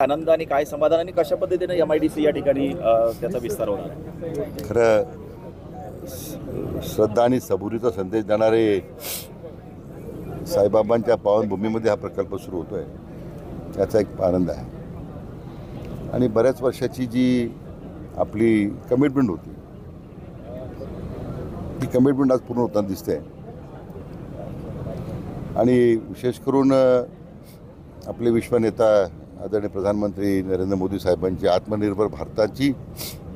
आनंद आणि काय समाधान आणि कशा पद्धतीने MIDC या ठिकाणी त्याचा विस्तार होणार आहे? खरं श्रद्धा आणि सबुरीचा संदेश देणारे साईबाबांच्या पावनभूमीमध्ये हा प्रकल्प सुरू होतो आहे, त्याचा एक आनंद आहे. आणि बऱ्याच वर्षाची जी आपली कमिटमेंट होती ती कमिटमेंट आज पूर्ण होताना दिसते. आणि विशेष करून आपले विश्वनेता आदरणीय प्रधानमंत्री नरेंद्र मोदी साहेबांची आत्मनिर्भर भारताची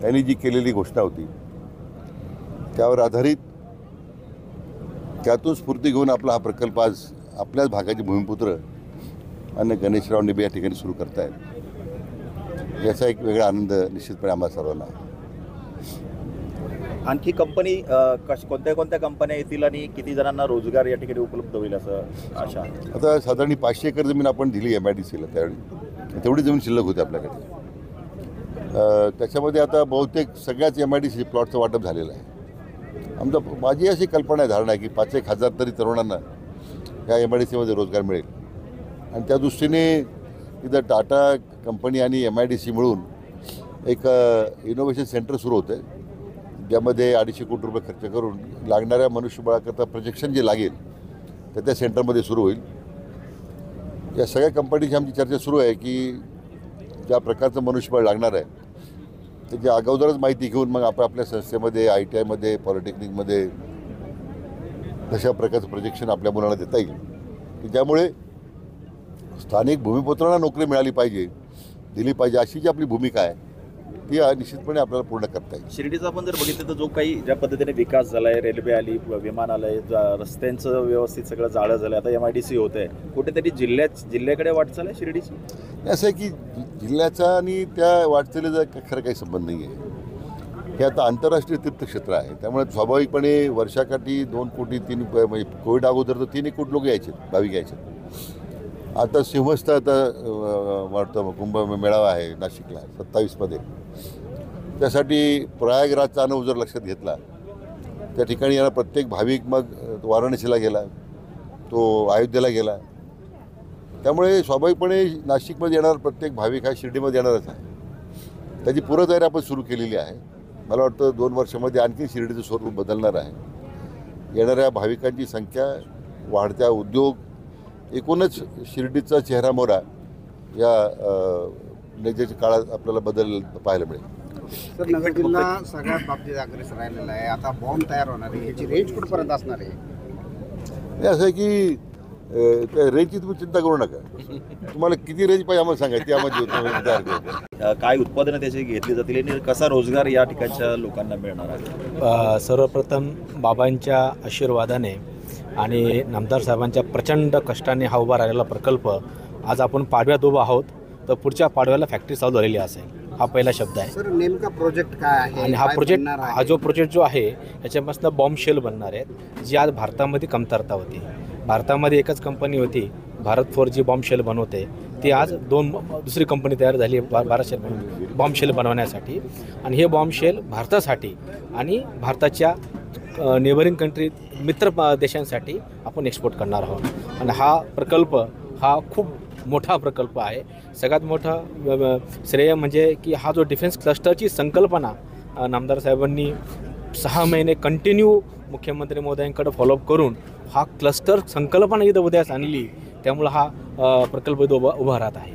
त्यांनी जी केलेली घोषणा होती त्यावर आधारित त्यातून स्फूर्ती घेऊन आपला हा प्रकल्प आज आपल्याच भागाचे भूमिपुत्र आणि गणेशराव निबे या ठिकाणी सुरू करतायत. याचा एक वेगळा आनंद निश्चितपणे आम्हाला सर्वांना आहे. आणखी कंपनी कोणत्या कोणत्या कंपन्या येतील आणि किती जणांना रोजगार या ठिकाणी उपलब्ध होईल असं आशा? आता साधारण 500 एकर जमीन आपण दिली MIDCला, त्यावेळी तेवढी जमीन शिल्लक होती आपल्याकडे. त्याच्यामध्ये आता बहुतेक सगळ्याच MIDC प्लॉटचं वाटप झालेलं आहे. माझी अशी कल्पना आहे, धारणा आहे की 5,000 तरी तरुणांना या MIDCमध्ये रोजगार मिळेल. आणि त्या दृष्टीने इथं टाटा कंपनी आणि MIDC मिळून एक इनोव्हेशन सेंटर सुरू होतं आहे, ज्यामध्ये 250 कोटी रुपये खर्च करून लागणाऱ्या मनुष्यबळाकरता प्रोजेक्शन जे लागेल तर त्या सेंटरमध्ये सुरू होईल. या सगळ्या कंपनीची आमची चर्चा सुरू आहे की ज्या प्रकारचं मनुष्यबळ लागणार आहे त्याची अगोदरच माहिती घेऊन मग आपण आपल्या संस्थेमध्ये ITIमध्ये पॉलिटेक्निकमध्ये तशा प्रकारचं प्रोजेक्शन आपल्या मुलांना देता येईल की ज्यामुळे स्थानिक भूमिपुत्रांना नोकरी मिळाली पाहिजे, दिली पाहिजे, अशी जी आपली भूमिका आहे ती निश्चितपणे आपल्याला पूर्ण करता येईल. शिर्डीचा आपण जर बघितलं तर जो काही ज्या पद्धतीने विकास झाला आहे, रेल्वे आली, विमान आलं आहे, रस्त्यांचं व्यवस्थित सगळं जाळं झालं आहे, आता MIDC होतं आहे, कुठेतरी जिल्ह्याकडे वाटचाल आहे शिर्डीची? असं आहे की जिल्ह्याचा आणि त्या वाटचालीचा खरं काही संबंध नाही आहे. हे आता आंतरराष्ट्रीय तीर्थक्षेत्र आहे, त्यामुळे स्वाभाविकपणे वर्षाकाठी 2 कोटी 3 म्हणजे कोविड अगोदर तर 3 कोटी लोक यायचे, भाविक यायचे. आता सिंहस्थ आता वाटतं कुंभमेळावा आहे नाशिकला 27मध्ये. त्यासाठी प्रयागराजचा अनुभव जर लक्षात घेतला त्या ठिकाणी येणार प्रत्येक भाविक मग वाराणसीला गेला, तो अयोध्येला गेला. त्यामुळे स्वाभाविकपणे नाशिकमध्ये येणार प्रत्येक भाविक हा शिर्डीमध्ये येणारच आहे. त्याची पूर्वतयारी आपण सुरू केलेली आहे. मला वाटतं 2 वर्षामध्ये आणखी शिर्डीचं स्वरूप बदलणार आहे. येणाऱ्या भाविकांची संख्या, वाढत्या उद्योग, एकूणच शिर्डीचा चेहरा मोहरा या नेत्याच्या काळात आपल्याला बदल पाहायला मिळेल. सर, नगर जिल्हा सगळ्यात बाबतीत अग्रेसर राहिलेला आहे. आता बॉम्ब तयार होणार आहे, याची रेंज कुठपर्यंत असणार आहे? असं आहे की त्या रेंजची तुम्ही चिंता करू नका. तुम्हाला किती रेंज पाहिजे आम्हाला सांगा, ती आम्हाला काय उत्पादनं त्याची घेतली जातील आणि कसा रोजगार या ठिकाणच्या लोकांना मिळणार आहे? सर्वप्रथम बाबांच्या आशीर्वादाने आणि नामदार साहेबांच्या प्रचंड कष्टाने हा उभा राहिलेला प्रकल्प आज आपण पाडव्यात उभा आहोत, तर पुढच्या पाडव्याला फॅक्टरी चालू झालेली असेल. हा पहिला शब्द आहे. सर, नेमका प्रोजेक्ट काय आहे आणि हा प्रोजेक्ट जो आहे याच्यापासून बॉम्ब शेल बनणार आहेत, जी आज भारतामध्ये कमतरता होती. भारतामध्ये एकच कंपनी होती भारत 4G बॉम्ब शेल बनवते, ती आज दुसरी कंपनी तयार झाली बॉम्ब शेल बनवण्यासाठी. आणि हे बॉम्ब शेल भारतासाठी आणि भारताच्या नेबरिंग कंट्री मित्र देशांसाठी आपण एक्सपोर्ट करणार आहोत. आणि हा प्रकल्प हा खूप मोठा प्रकल्प आहे. सगळ्यात मोठा श्रेय म्हणजे की हा जो डिफेन्स क्लस्टरची संकल्पना नामदार साहेबांनी 6 महिने कंटिन्यू मुख्यमंत्री महोदयांकडे फॉलोअप करून हा क्लस्टर संकल्पना इथं उदयास आणली, त्यामुळे हा प्रकल्प इथं उभा राहत आहे.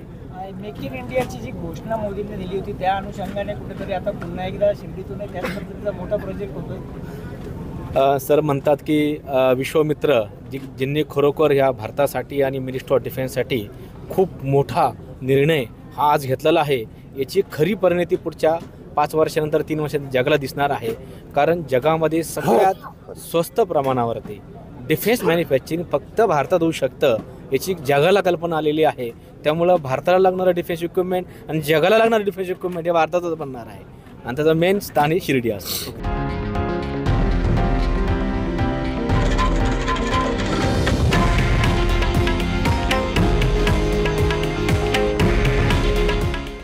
मेक इन इंडियाची जी घोषणा मोदींनी दिली होती त्या अनुषंगाने कुठेतरी आता पुन्हा एकदा शिर्डीतून त्याच पद्धतीचा मोठा प्रोजेक्ट होतो. सर म्हणतात की विश्वमित्र ज्यांनी खरोखर ह्या भारतासाठी आणि मिनिस्ट्री ऑफ डिफेन्ससाठी खूप मोठा निर्णय हा आज घेतलेला आहे, याची खरी परिणती पुढच्या 5 वर्षानंतर 3 वर्षात जगाला दिसणार आहे. कारण जगामध्ये सगळ्यात स्वस्त प्रमाणावरती डिफेन्स मॅन्युफॅक्चरिंग फक्त भारतात होऊ शकतं, याची जगाला कल्पना आलेली आहे. त्यामुळं भारताला लागणारं डिफेन्स इक्विपमेंट आणि जगाला लागणारं डिफेन्स इक्विपमेंट हे भारतातच बनणार आहे आणि त्याचं मेन स्थान हे शिर्डी असतं.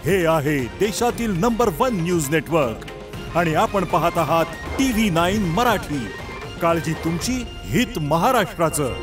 हे आहे देशातील नंबर 1 न्यूज नेटवर्क आणि आपण पाहत आहात TV9 मराठी. काळजी तुमची, हित महाराष्ट्राचं.